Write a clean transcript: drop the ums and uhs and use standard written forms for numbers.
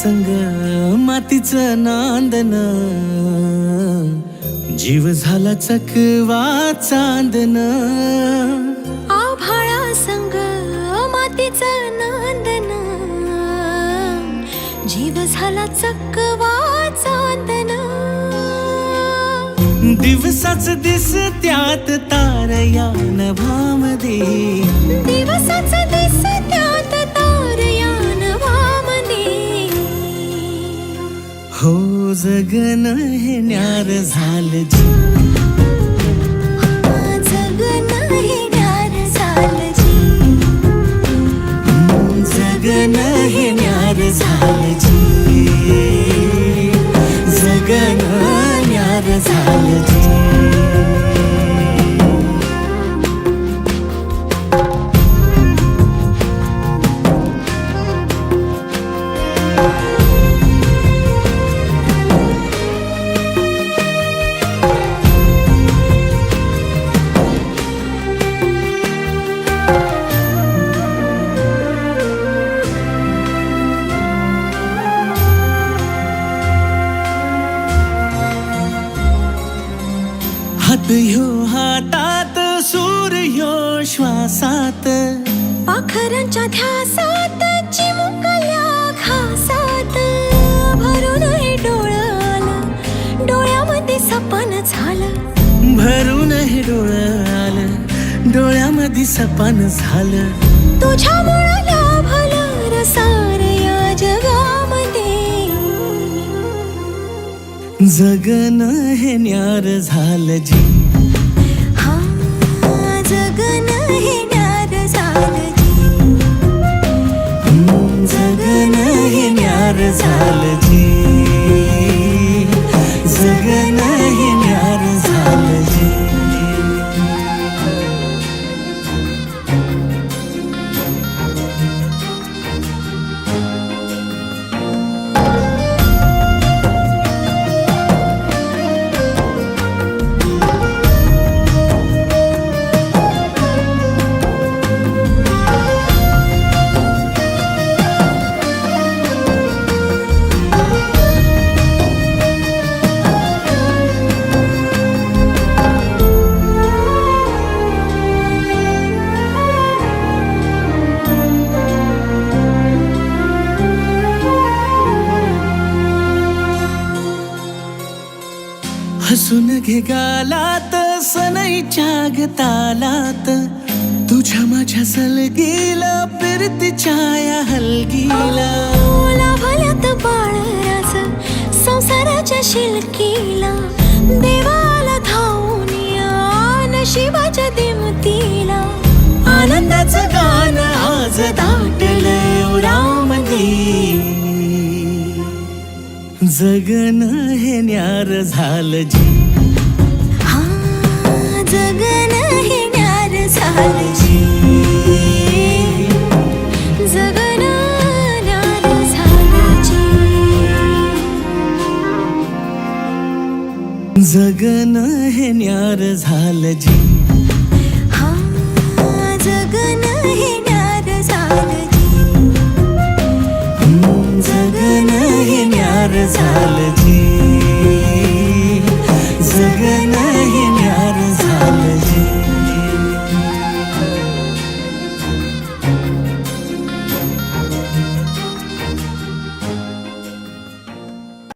संग मातीचं नांदन, जीव झाला चकवा चांदन. आभाळा संग मातीचं नांदन, जीव झाला चकवा चांदन. दिवसाच दिसत्यात तारया नभामध्ये, दिवसाच दिसत्यात तारया नभामध्ये. हो जगन हे न्यार झालं जी, जगन हे न्यार झालं जी. जगन हे न्यार झालं जी, जगन न्यार झालं जी. हात ह्यो हातात, सूर ह्यो श्वासात, पाखरांच्या ध्यासात, चिमुकल्या घासात. भरून हे डोळं आलं, डोळ्यामध्ये सपन झालं. भरून हे डोळं आलं, डोळ्यामध्ये सपन झालं. तुझ्यामुळं लाभलं रसार या जगामध्ये. जगन हे न्यार झालं जी, हा जगन हे न्यार झालं जी. जगन हे न्यार झालं जी, जगन हे न्यार झालं जी. हसून घे गालात, सनईच्या गतालात, तुझ्या माझ्या सलगीला, फिरतीच्या या हलगीला. लाभल्यात बाळराज संसाराच्या शिलकीला. देवाला धावून या नशिबाच्या दिमतीला. आनंदाचं गाण आज दाटलं उरामध्ये. जगन हे न्यार झालं जी, हा जगन हे न्यार झालं जी. जगन न्यार झालं जी. जगन हे न्यार झालं जी. हा जगन हे न्यार झालं जी. जगन हे न्यार झालं